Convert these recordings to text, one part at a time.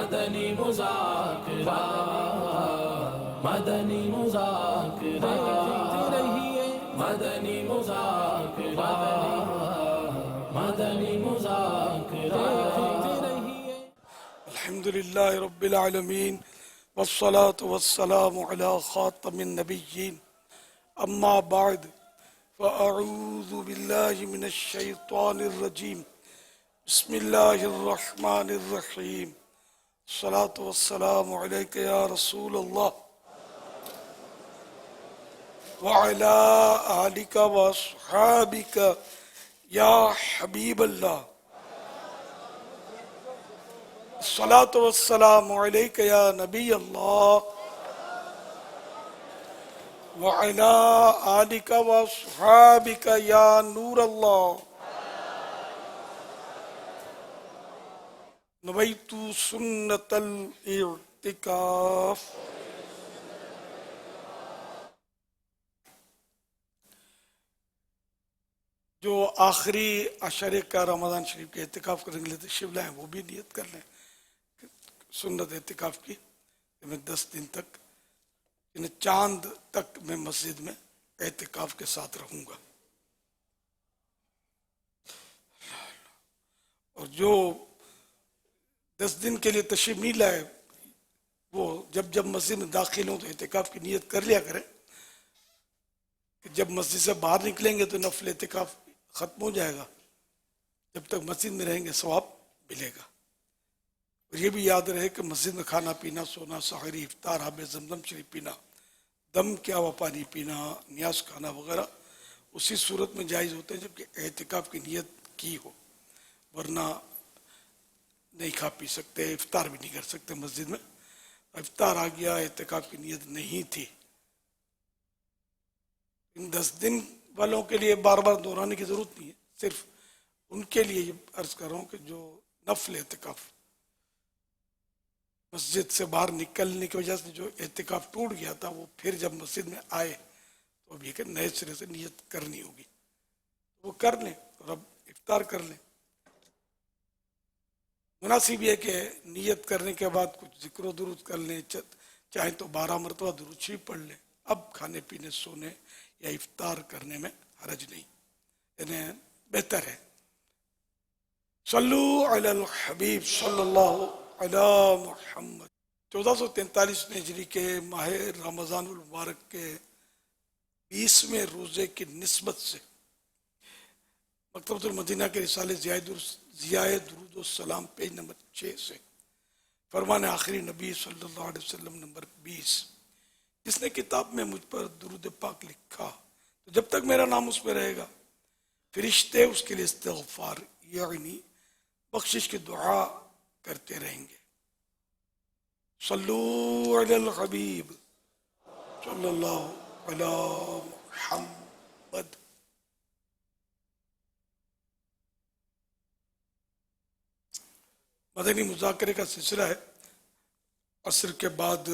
مدنی مذاکرہ مدنی مذاکرہ مدنی مذاکرہ مدنی مذاکرہ الحمدللہ رب العالمین والصلاة والسلام علی خاتم النبیین اما بعد فاعوذ باللہ من الشیطان الرجیم بسم اللہ الرحمن الرحیم الصلاة والسلام علیک یا رسول اللہ وعلی آلک واصحابک یا حبیب اللہ الصلاة والسلام علیک یا نبی اللہ وعلی آلک واصحابک یا نور اللہ نویت سنت الاعتکاف جو آخری عشرے کا رمضان شریف کے اعتکاف کرنے کے لیے تشریف لائیں وہ بھی نیت کر لیں سنت اعتکاف کی کہ میں 10 دن تک یعنی چاند تک میں مسجد میں اعتکاف کے ساتھ رہوں گا. اور جو 10 دن کے لیے تشریف نہیں لائے وہ جب مسجد میں داخل ہوں تو اعتکاف کی نیت کر لیا کریں کہ جب مسجد سے باہر نکلیں گے تو نفل اعتکاف ختم ہو جائے گا. جب تک مسجد میں رہیں گے ثواب ملے گا. اور یہ بھی یاد رہے کہ مسجد میں کھانا پینا سونا سحری افطار آب زمزم شریف پینا دم کیا ہوا پانی پینا نیاز کھانا وغیرہ اسی صورت میں جائز ہوتے ہیں جب کہ اعتکاف کی نیت کی ہو، ورنہ نہیں کھا پی سکتے افطار بھی نہیں کر سکتے مسجد میں. افطار آ گیا اعتکاف کی نیت نہیں تھی. ان 10 دن والوں کے لیے بار بار دہرانے کی ضرورت نہیں ہے، صرف ان کے لیے یہ عرض کر رہا ہوں کہ جو نفل اعتکاف مسجد سے باہر نکلنے کی وجہ سے جو اعتکاف ٹوٹ گیا تھا وہ پھر جب مسجد میں آئے تو اب یہ کہ نئے سرے سے نیت کرنی ہوگی وہ کر لیں اور اب افطار کر لیں. مناسب یہ کہ نیت کرنے کے بعد کچھ ذکر و درود کر لیں، چاہے تو 12 مرتبہ درود شریف پڑھ لیں. اب کھانے پینے سونے یا افطار کرنے میں حرج نہیں، یعنی بہتر ہے. صلو علی الحبیب صلی اللہ علی محمد. 1443 ہجری کے ماہ رمضان المبارک کے 20ویں روزے کی نسبت سے مکتبۃ المدینہ کے رسالے ضیاء درود السلام پیج نمبر 6 سے فرمان آخری نبی صلی اللہ علیہ وسلم نمبر 20 جس نے کتاب میں مجھ پر درود پاک لکھا تو جب تک میرا نام اس میں رہے گا فرشتے اس کے لیے استغفار یعنی بخشش کی دعا کرتے رہیں گے. صلو علی الحبیب صلی اللہ علی محمد. مدنی مذاکرے کا سلسلہ ہے. عصر کے بعد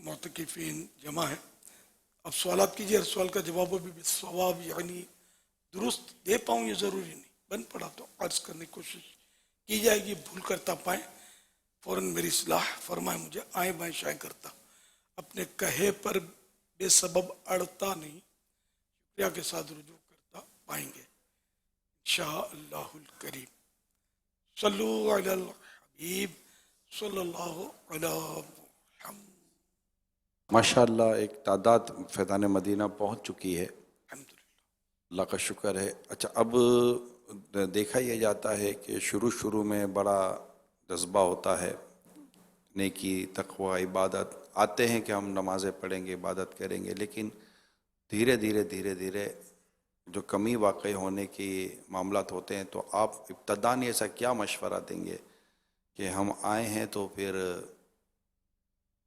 معتکفین جمع ہیں. اب سوالات کیجیے، ہر سوال کا جواب بھی ثواب یعنی درست دے پاؤں یہ ضروری نہیں، بن پڑا تو عرض کرنے کی کوشش کی جائے گی. بھول کرتا پائیں فوراً میری اصلاح فرمائیں، مجھے آئیں بائیں شائیں کرتا اپنے کہے پر بے سبب اڑتا نہیں، شکریہ کے ساتھ رجوع کرتا پائیں گے انشاءاللہ الکریم. صلو علی الحبیب صلی اللہ علی محمد. ماشاءاللہ ایک تعداد فیضان مدینہ پہنچ چکی ہے، الحمدللہ. اللہ کا شکر ہے. اچھا، اب دیکھا یہ جاتا ہے کہ شروع میں بڑا جذبہ ہوتا ہے، نیکی تقوی عبادت، آتے ہیں کہ ہم نمازیں پڑھیں گے عبادت کریں گے، لیکن دھیرے دھیرے جو کمی واقع ہونے کی معاملات ہوتے ہیں. تو آپ ابتداً ایسا کیا مشورہ دیں گے کہ ہم آئے ہیں تو پھر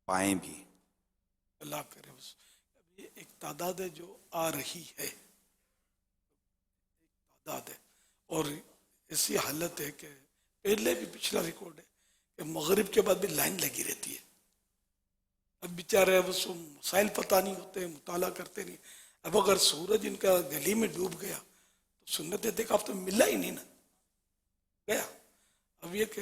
پائیں بھی؟ اللہ کرے بس. یہ ایک تعداد ہے جو آ رہی ہے، ایک تعداد ہے، اور ایسی حالت ہے کہ پہلے بھی پچھلا ریکارڈ ہے کہ مغرب کے بعد بھی لائن لگی رہتی ہے. اب بیچارے بس مسائل پتہ نہیں ہوتے، مطالعہ کرتے نہیں. اب اگر سورج ان کا گلی میں ڈوب گیا تو سنت اعتکاف تو ملا ہی نہیں نا، گیا. اب یہ کہ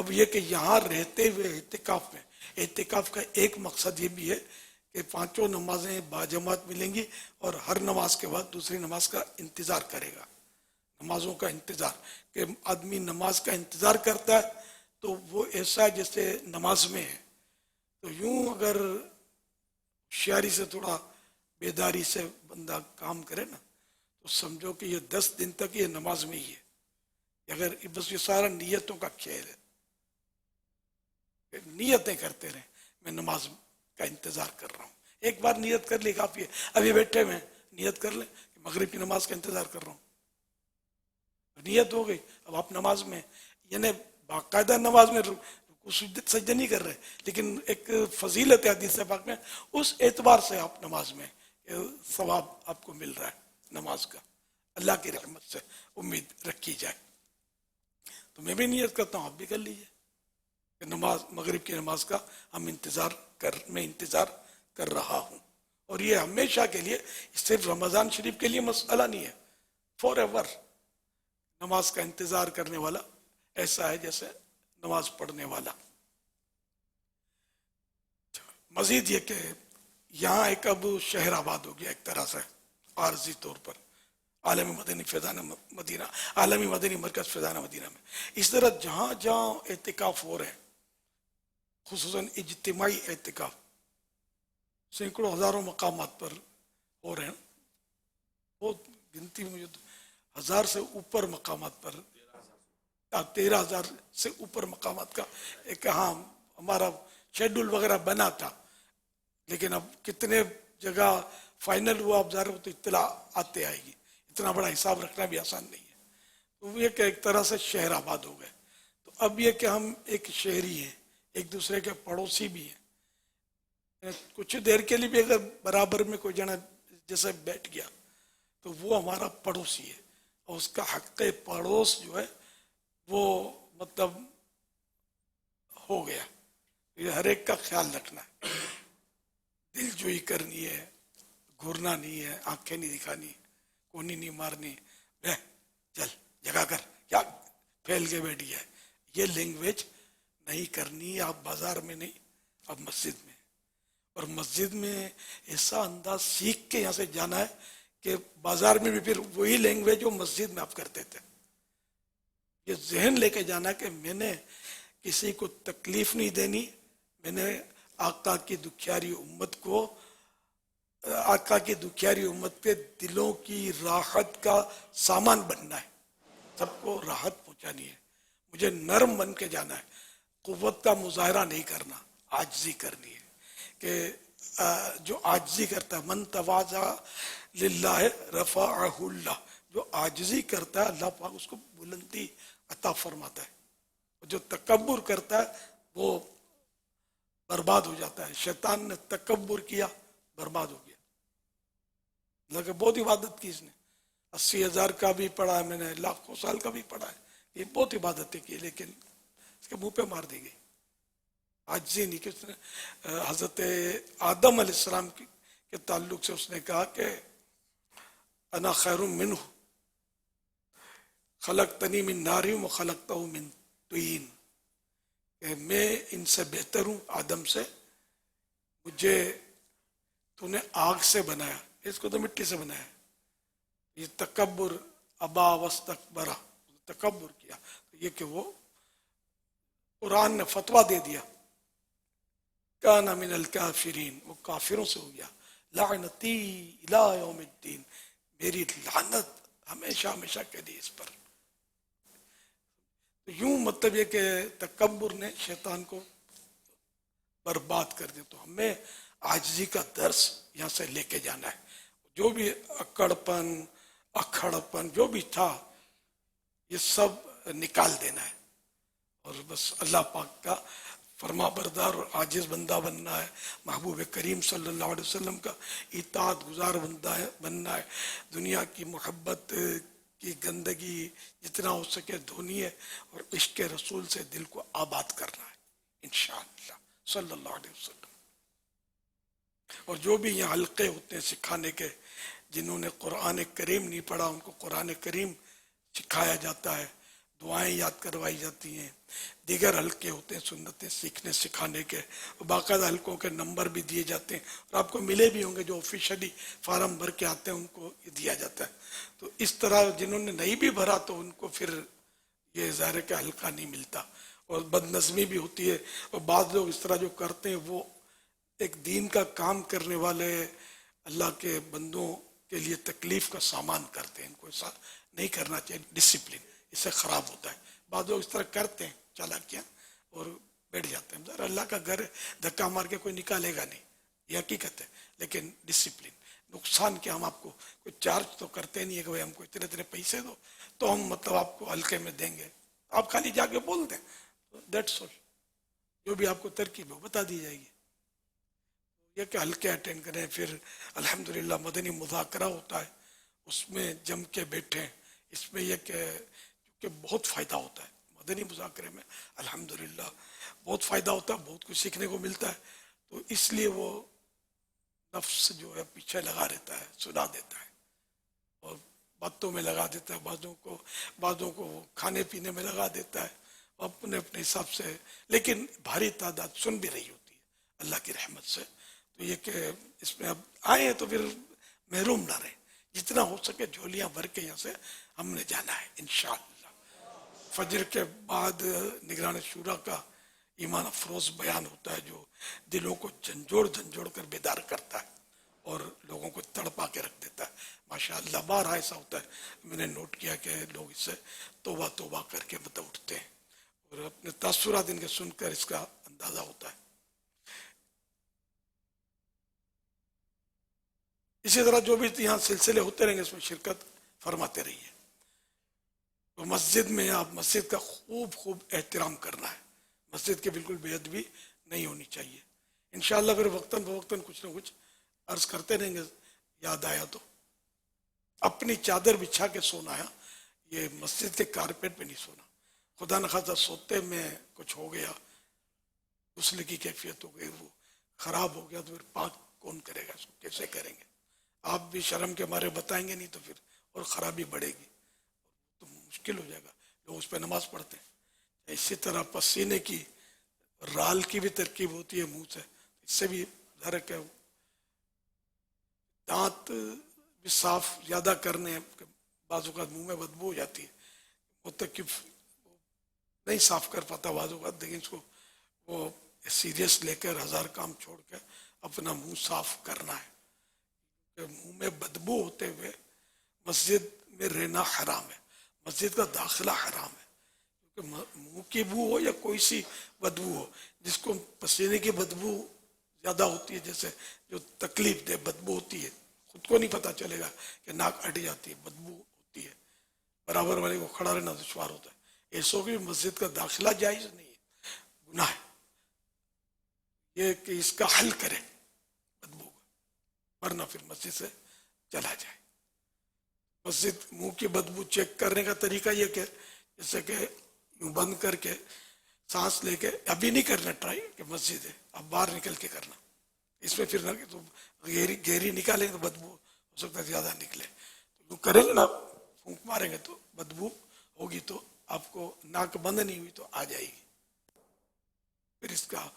اب یہ کہ یہاں رہتے ہوئے اعتکاف میں، اعتکاف کا ایک مقصد یہ بھی ہے کہ پانچوں نمازیں باجماعت ملیں گی اور ہر نماز کے بعد دوسری نماز کا انتظار کرے گا، نمازوں کا انتظار، کہ آدمی نماز کا انتظار کرتا ہے تو وہ ایسا ہے جیسے نماز میں ہے. تو یوں اگر ہوشیاری سے تھوڑا بیداری سے بندہ کام کرے نا تو سمجھو کہ یہ 10 دن تک یہ نماز میں ہی ہے. اگر بس یہ سارا نیتوں کا کھیل ہے، نیتیں کرتے رہیں میں نماز کا انتظار کر رہا ہوں. ایک بار نیت کر لی کافی ہے. ابھی بیٹھے میں نیت کر لیں کہ مغرب کی نماز کا انتظار کر رہا ہوں، نیت ہو گئی. اب آپ نماز میں، یعنی باقاعدہ نماز میں سجدہ نہیں کر رہے، لیکن ایک فضیلت ہے حدیث پاک میں، اس اعتبار سے آپ نماز میں ثواب آپ کو مل رہا ہے نماز کا، اللہ کی رحمت سے امید رکھی جائے. تو میں بھی نیت کرتا ہوں، آپ بھی کر لیجیے کہ نماز مغرب کی نماز کا میں انتظار کر رہا ہوں. اور یہ ہمیشہ کے لیے، صرف رمضان شریف کے لیے مسئلہ نہیں ہے، فور ایور نماز کا انتظار کرنے والا ایسا ہے جیسے نماز پڑھنے والا. مزید یہ کہ یہاں ایک اب شہر آباد ہو گیا ایک طرح سے عارضی طور پر، عالمی مدنی فیضان مدینہ، عالمی مدنی مرکز فیضان مدینہ میں. اس طرح جہاں جہاں اعتکاف ہو رہے ہیں، خصوصاً اجتماعی اعتکاف، سینکڑوں ہزاروں مقامات پر ہو رہے ہیں. بہت گنتی میں 1000 سے اوپر مقامات پر، 13,000 سے اوپر مقامات کا ایک ہاں ہمارا شیڈول وغیرہ بنا تھا، لیکن اب کتنے جگہ فائنل ہوا اب ظاہر ہو تو اطلاع آتے آئے گی. اتنا بڑا حساب رکھنا بھی آسان نہیں ہے. تو یہ کہ ایک طرح سے شہر آباد ہو گئے. تو اب یہ کہ ہم ایک شہری ہیں، ایک دوسرے کے پڑوسی بھی ہیں. کچھ دیر کے لیے بھی اگر برابر میں کوئی جنا جیسے بیٹھ گیا تو وہ ہمارا پڑوسی ہے، اور اس کا حق پڑوس جو ہے وہ مطلب ہو گیا. یہ ہر ایک کا خیال رکھنا ہے، دل جوئی کرنی ہے، گھورنا نہیں ہے، آنکھیں نہیں دکھانی، کونی نہیں مارنی، چل جگہ کر، کیا پھیل کے بیٹھ گیا ہے، یہ لینگویج نہیں کرنی. آپ بازار میں نہیں، آپ مسجد میں، اور مسجد میں ایسا انداز سیکھ کے یہاں سے جانا ہے کہ بازار میں بھی پھر وہی لینگویج جو مسجد میں آپ کرتے تھے. یہ ذہن لے کے جانا کہ میں نے کسی کو تکلیف نہیں دینی، میں نے آقا کی دکھیاری امت کو، آقا کی دکھیاری امت کے دلوں کی راحت کا سامان بننا ہے، سب کو راحت پہنچانی ہے. مجھے نرم بن کے جانا ہے، قوت کا مظاہرہ نہیں کرنا، عاجزی کرنی ہے. کہ جو عاجزی کرتا ہے، من تواضع للہ رفعہ اللہ، جو عاجزی کرتا ہے اللہ پاک اس کو بلندی عطا فرماتا ہے. جو تکبر کرتا ہے وہ برباد ہو جاتا ہے. شیطان نے تکبر کیا، برباد ہو گیا. لیکن بہت عبادت کی اس نے، 80,000 کا بھی پڑھا ہے میں نے، لاکھوں سال کا بھی پڑھا ہے، یہ بہت عبادتیں کی، لیکن اس کے منہ پہ مار دی گئی. عاجزی نہیں. کہ حضرت آدم علیہ السلام کے تعلق سے اس نے کہا کہ انا خیر منہ خلقتنی من نار و خلقتہ من طین، کہ میں ان سے بہتر ہوں آدم سے، مجھے تو نے آگ سے بنایا، اس کو تو مٹی سے بنایا. یہ تکبر، ابا واستکبرا، تکبر کیا. یہ کہ وہ قرآن نے فتویٰ دے دیا، کان من الکافرین، وہ کافروں سے ہو گیا. لعنتی الی یوم الدین، میری لعنت ہمیشہ ہمیشہ کے لیے اس پر. یوں مطلب یہ کہ تکبر نے شیطان کو برباد کر دیا. تو ہمیں عاجزی کا درس یہاں سے لے کے جانا ہے. جو بھی اکڑپن، اکھڑپن جو بھی تھا یہ سب نکال دینا ہے، اور بس اللہ پاک کا فرما بردار اور عاجز بندہ بننا ہے. محبوب کریم صلی اللہ علیہ وسلم کا اطاعت گزار بننا ہے. دنیا کی محبت کی گندگی جتنا ہو سکے دھونی ہے، اور عشق رسول سے دل کو آباد کرنا ہے انشاءاللہ صلی اللہ علیہ وسلم. اور جو بھی یہاں حلقے ہوتے ہیں سکھانے کے، جنہوں نے قرآن کریم نہیں پڑھا ان کو قرآن کریم سکھایا جاتا ہے. دعائیں یاد کروائی جاتی ہیں، دیگر حلقے ہوتے ہیں سنتیں سیکھنے سکھانے کے، باقاعدہ حلقوں کے نمبر بھی دیے جاتے ہیں، اور آپ کو ملے بھی ہوں گے جو آفیشلی فارم بھر کے آتے ہیں ان کو یہ دیا جاتا ہے. تو اس طرح جنہوں نے نہیں بھی بھرا تو ان کو پھر یہ ظاہر کا حلقہ نہیں ملتا، اور بد نظمی بھی ہوتی ہے. اور بعض لوگ اس طرح جو کرتے ہیں وہ ایک دین کا کام کرنے والے اللہ کے بندوں کے لیے تکلیف کا سامان کرتے ہیں. ان کو ایسا نہیں کرنا چاہیے، ڈسپلن اس سے خراب ہوتا ہے. بعض لوگ اس طرح کرتے ہیں چالاکیاں اور بیٹھ جاتے ہیں. ذرا اللہ کا گھر ہے، دھکا مار کے کوئی نکالے گا نہیں، یہ حقیقت ہے. لیکن ڈسپلن، نقصان کیا، ہم آپ کو کوئی چارج تو کرتے نہیں ہے کہ بھائی ہم کو اتنے اتنے پیسے دو تو ہم مطلب آپ کو ہلکے میں دیں گے. آپ خالی جا کے بول دیں، دیٹس آل. جو بھی آپ کو ترکیب ہو بتا دی جائے گی. یہ کہ ہلکے اٹینڈ کریں. پھر الحمدللہ مدنی مذاکرہ ہوتا ہے، اس میں جم کے بیٹھیں. اس میں یہ کہ بہت فائدہ ہوتا ہے مدنی مذاکرے میں، الحمدللہ بہت فائدہ ہوتا ہے، بہت کچھ سیکھنے کو ملتا ہے. تو اس لیے وہ نفس جو ہے پیچھے لگا رہتا ہے، سنا دیتا ہے اور باتوں میں لگا دیتا ہے، بعضوں کو وہ کھانے پینے میں لگا دیتا ہے اپنے اپنے حساب سے. لیکن بھاری تعداد سن بھی رہی ہوتی ہے اللہ کی رحمت سے. تو یہ کہ اس میں اب آئے ہیں تو پھر محروم نہ رہیں، جتنا ہو سکے جھولیاں بھر کے یہاں سے ہم نے جانا ہے انشاءاللہ. فجر کے بعد نگران شورا کا ایمان افروز بیان ہوتا ہے جو دلوں کو جھنجھوڑ کر بیدار کرتا ہے اور لوگوں کو تڑپا کے رکھ دیتا ہے. ماشاءاللہ بارہا ایسا ہوتا ہے، میں نے نوٹ کیا کہ لوگ اس سے توبہ کر کے مطلب اٹھتے ہیں اور اپنے تاثرات ان کے سن کر اس کا اندازہ ہوتا ہے. اسی طرح جو بھی یہاں سلسلے ہوتے رہیں گے اس میں شرکت فرماتے رہیے. تو مسجد میں آپ مسجد کا خوب احترام کرنا ہے، مسجد کے بالکل بے ادبی نہیں ہونی چاہیے. انشاءاللہ پھر وقتاً فوقتاً کچھ نہ کچھ عرض کرتے رہیں گے یاد آیا تو. اپنی چادر بچھا کے سونا ہے، یہ مسجد کے کارپیٹ پہ نہیں سونا. خدا نخواستہ سوتے میں کچھ ہو گیا، غسل کی کیفیت ہو گئی، وہ خراب ہو گیا تو پھر پاک کون کرے گا، اس کو کیسے کریں گے؟ آپ بھی شرم کے مارے بتائیں گے نہیں تو پھر اور خرابی بڑھے گی تو مشکل ہو جائے گا. لوگ اس پہ نماز پڑھتے ہیں. اسی طرح پسینے کی رال کی بھی ترکیب ہوتی ہے منہ سے، اس سے بھی ظاہر ہے کہ دانت بھی صاف زیادہ کرنے ہیں. بعض اوقات منہ میں بدبو ہو جاتی ہے، متکف نہیں صاف کر پاتا بعض اوقات، لیکن اس کو وہ سیریس لے کر ہزار کام چھوڑ کے اپنا منہ صاف کرنا ہے. کہ منہ میں بدبو ہوتے ہوئے مسجد میں رہنا حرام ہے، مسجد کا داخلہ حرام ہے. کیونکہ منہ کی بو ہو یا کوئی سی بدبو ہو، جس کو پسینے کی بدبو زیادہ ہوتی ہے، جیسے جو تکلیف دہ بدبو ہوتی ہے، خود کو نہیں پتا چلے گا کہ ناک اٹ جاتی ہے، بدبو ہوتی ہے، برابر والے کو کھڑا رہنا دشوار ہوتا ہے. ایسوں کی مسجد کا داخلہ جائز نہیں ہے، گناہ ہے. یہ کہ اس کا حل کرے بدبو کا، ورنہ پھر مسجد سے چلا جائے. مسجد منہ کی بدبو چیک کرنے کا طریقہ یہ کہ جیسے کہ یوں بند کر کے سانس لے کے، ابھی نہیں کرنا ٹرائی کہ مسجد ہے، اب باہر نکل کے کرنا. اس میں پھر نہ کہ تو گہری نکالیں تو بدبو ہو سکتا ہے زیادہ نکلے. تو کریں گے نا، پھونک ماریں گے تو بدبو ہوگی، تو آپ کو ناک بند نہیں ہوئی تو آ جائے گی. پھر اس کا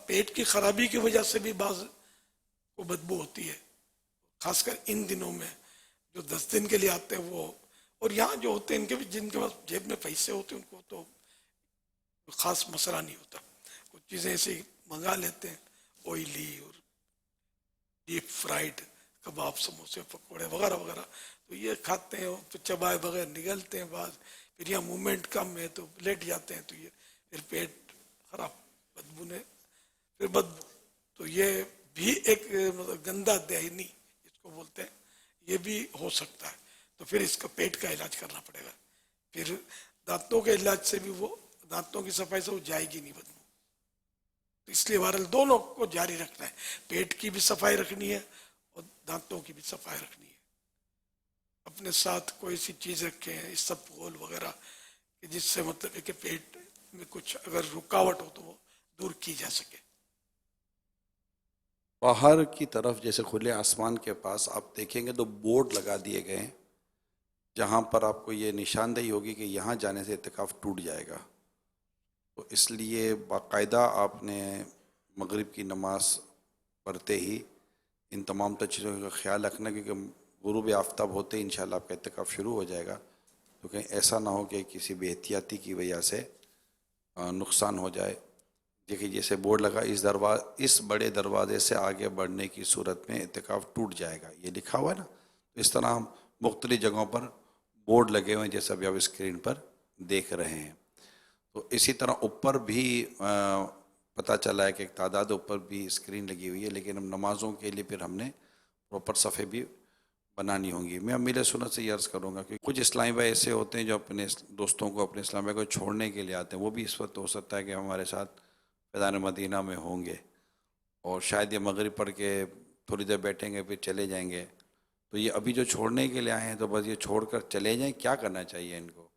پیٹ کی خرابی کی وجہ سے بھی بعض کو بدبو ہوتی ہے، خاص کر ان دنوں میں جو 10 دن کے لیے آتے ہیں وہ. اور یہاں جو ہوتے ہیں ان کے بھی، جن کے پاس جیب میں پیسے ہوتے ہیں ان کو تو خاص مسئلہ نہیں ہوتا، کچھ چیزیں ایسے منگا لیتے ہیں آئلی اور ڈیپ فرائیڈ کباب، سموسے، پکوڑے وغیرہ وغیرہ، تو یہ کھاتے ہیں اور چبائے بغیر نگلتے ہیں. بعض پھر یہاں موومنٹ کم ہے تو لیٹ جاتے ہیں، تو یہ پھر پیٹ خراب، بدبو نے پھر بدبو. تو یہ بھی ایک مطلب گندا دہنی اس کو بولتے ہیں، یہ بھی ہو سکتا ہے. تو پھر اس کا پیٹ کا علاج کرنا پڑے گا. پھر دانتوں کے علاج سے بھی وہ دانتوں کی صفائی سے وہ جائے گی نہیں بدبو. تو اس لیے بہرحال دونوں کو جاری رکھنا ہے، پیٹ کی بھی صفائی رکھنی ہے اور دانتوں کی بھی صفائی رکھنی ہے. اپنے ساتھ کوئی سی چیز رکھیں، اس سب غول وغیرہ کہ جس سے مطلب ہے کہ پیٹ میں کچھ اگر رکاوٹ ہو تو وہ دور کی جا سکے. باہر کی طرف جیسے کھلے آسمان کے پاس آپ دیکھیں گے تو بورڈ لگا دیے گئے ہیں جہاں پر آپ کو یہ نشاندہی ہوگی کہ یہاں جانے سے اعتکاف ٹوٹ جائے گا، تو اس لیے باقاعدہ آپ نے مغرب کی نماز پڑھتے ہی ان تمام چیزوں کا خیال رکھنا، کیونکہ غروب آفتاب ہوتے ہی انشاءاللہ آپ کا اعتکاف شروع ہو جائے گا. تو کہیں ایسا نہ ہو کہ کسی بے احتیاطی کی وجہ سے نقصان ہو جائے. دیکھیے جیسے بورڈ لگا اس بڑے دروازے سے آگے بڑھنے کی صورت میں اعتکاف ٹوٹ جائے گا، یہ لکھا ہوا ہے نا. اس طرح ہم مختلف جگہوں پر بورڈ لگے ہوئے ہیں جیسے ابھی آپ اسکرین پر دیکھ رہے ہیں. تو اسی طرح اوپر بھی پتہ چلا ہے کہ ایک تعداد اوپر بھی اسکرین لگی ہوئی ہے، لیکن ہم نمازوں کے لیے پھر ہم نے پراپر صفحے بھی بنانی ہوں گی. میں امیر سنت سے یہ عرض کروں گا کہ کچھ اسلامی بھائی ایسے ہوتے ہیں جو اپنے دوستوں کو، اپنے اسلامی بھائی کو چھوڑنے کے لیے آتے ہیں. وہ بھی اس وقت ہو سکتا ہے کہ ہمارے ساتھ فیضان مدینہ میں ہوں گے اور شاید یہ مغرب پڑھ کے تھوڑی دیر بیٹھیں گے پھر چلے جائیں گے. تو یہ ابھی جو چھوڑنے کے لیے آئے ہیں تو بس یہ چھوڑ کر چلے جائیں، کیا کرنا چاہیے ان کو؟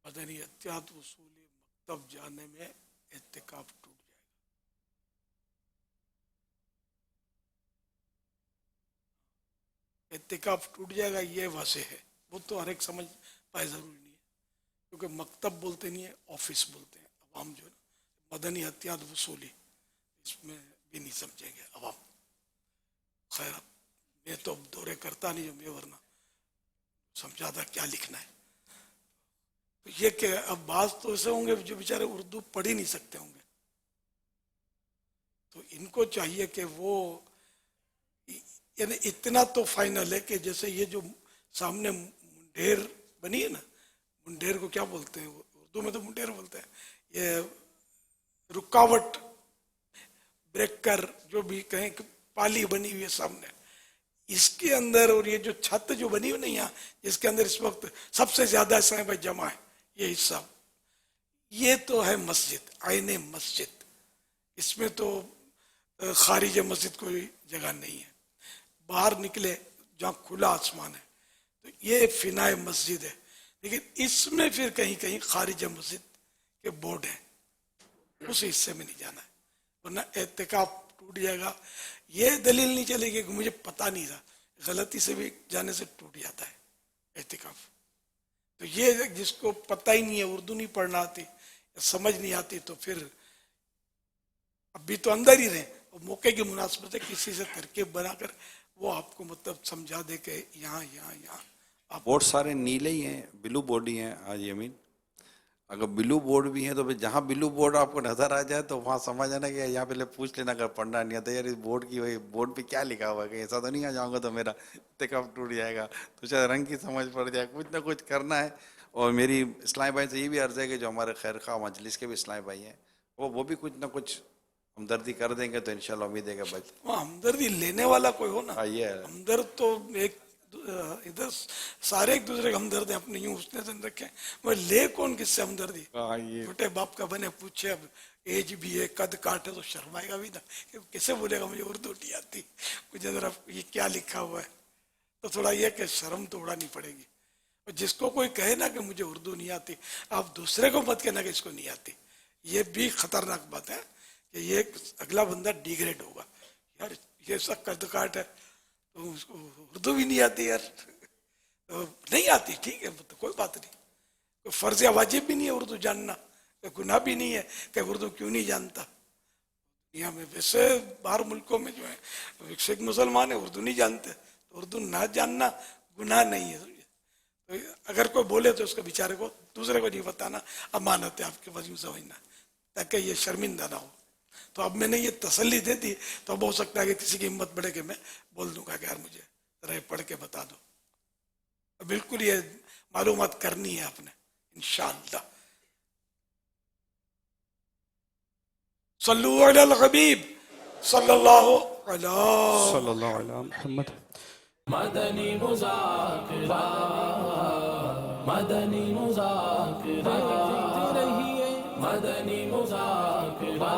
مدنی احتیاط وصولی مکتب جانے میں اعتکاف ٹوٹ جائے گا. اعتکاف ٹوٹ جائے گا یہ واضح ہے، وہ تو ہر ایک سمجھ پائے ضروری نہیں ہے، کیونکہ مکتب بولتے نہیں ہے، آفس بولتے ہیں. عوام جو ہے نا مدنی احتیاط وصولی اس میں بھی نہیں سمجھیں گے عوام. خیر میں تو اب دورے کرتا نہیں ہوں، میں ورنہ سمجھاتا کیا لکھنا ہے. تو یہ کہ اب بعض تو ایسے ہوں گے جو بیچارے اردو پڑھ ہی نہیں سکتے ہوں گے، تو ان کو چاہیے کہ وہ یعنی اتنا تو فائنل ہے کہ جیسے یہ جو سامنے منڈیر بنی ہے نا، منڈیر کو کیا بولتے ہیں اردو میں؟ تو منڈیر بولتے ہیں. یہ رکاوٹ بریکر جو بھی کہیں کہ پالی بنی ہوئی ہے سامنے، اس کے اندر، اور یہ جو چھت جو بنی ہوئی نہیں یہاں جس کے اندر اس وقت سب سے زیادہ صاحب جمع ہے، یہ حصہ، یہ تو ہے مسجد، عین مسجد. اس میں تو خارج مسجد کوئی جگہ نہیں ہے. باہر نکلے جہاں کھلا آسمان ہے تو یہ فنائے مسجد ہے، لیکن اس میں پھر کہیں کہیں خارج مسجد کے بورڈ ہیں، اس حصے میں نہیں جانا ہے ورنہ اعتکاف ٹوٹ جائے گا. یہ دلیل نہیں چلے گی کہ مجھے پتہ نہیں تھا، غلطی سے بھی جانے سے ٹوٹ جاتا ہے اعتکاف. تو یہ جس کو پتہ ہی نہیں ہے، اردو نہیں پڑھنا آتی، سمجھ نہیں آتی، تو پھر ابھی تو اندر ہی رہیں، اور موقع کی مناسبت ہے کسی سے ترکیب بنا کر وہ آپ کو مطلب سمجھا دے کہ یہاں یہاں یہاں. آپ بورڈ سارے نیلے ہی ہیں، بلو بورڈ ہی ہیں حاجی امین. اگر بلو بورڈ بھی ہیں تو پھر جہاں بلو بورڈ آپ کو نظر آ جائے تو وہاں سمجھ آنا کہ یہاں پہلے پوچھ لینا اگر پڑھنا نہیں آتا یار اس بورڈ کی وہی بورڈ پہ کیا لکھا ہوا ہے، کہ ایسا تو نہیں آ جاؤں گا تو میرا اعتکاف ٹوٹ جائے گا. تو شاید رنگ کی سمجھ پڑ جائے، کچھ نہ کچھ کرنا ہے. اور میری اسلامی بھائی سے یہ بھی عرض ہے کہ جو ہمارے خیر خواہ مجلس کے بھی اسلامی بھائی ہیں وہ بھی کچھ نہ کچھ ہمدردی کر دیں گے تو انشاءاللہ امید ہے کہ بچ. وہاں ہمدردی لینے والا کوئی ہو نا. یہ ہے ہمدرد تو ایک ادھر سارے ایک دوسرے کا ہمدرد ہیں، اپنے یوں اس نے دن رکھے، وہ لے کون کس سے ہمدردی؟ یہ چھوٹے باپ کا بنے پوچھے، اب ایج بھی ہے، قد کاٹ ہے، تو شرمائے گا بھی نا کہ کیسے بولے گا مجھے اردو نہیں آتی، مجھے ذرا یہ کیا لکھا ہوا ہے. تو تھوڑا یہ کہ شرم تو اڑانی پڑے گی. اور جس کو کوئی کہے نا کہ مجھے اردو نہیں آتی، آپ دوسرے کو مت کہنا کہ اس کو نہیں آتی. یہ بھی خطرناک بات ہے کہ یہ اگلا بندہ ڈیگریڈ ہوگا. یار یہ سب قد کاٹ ہے تو اس کو اردو بھی نہیں آتی. یار نہیں آتی ٹھیک ہے، تو کوئی بات نہیں، کوئی فرض یا واجب بھی نہیں ہے اردو جاننا، کوئی گناہ بھی نہیں ہے کہ اردو کیوں نہیں جانتا. دنیا میں ویسے باہر ملکوں میں جو ہے سکھ مسلمان ہیں اردو نہیں جانتے، تو اردو نہ جاننا گناہ نہیں ہے. تو اگر کوئی بولے تو اس کو بیچارے کو دوسرے کو نہیں بتانا، امانت ہے آپ کے وجہ سمجھنا تاکہ یہ شرمندہ نہ ہو. تو اب میں نے یہ تسلی دے دی تو اب ہو سکتا ہے کہ کسی کی ہمت بڑھے کہ میں بول دوں گا کہ یار مجھے ذرا پڑھ کے بتا دو. بالکل یہ معلومات کرنی ہے آپ نے انشاءاللہ. صلو علی الحبیب صلی اللہ صلی اللہ علیہ محمد. مدنی مذاکرہ، مدنی مذاکرہ، مدنی مذاکرہ.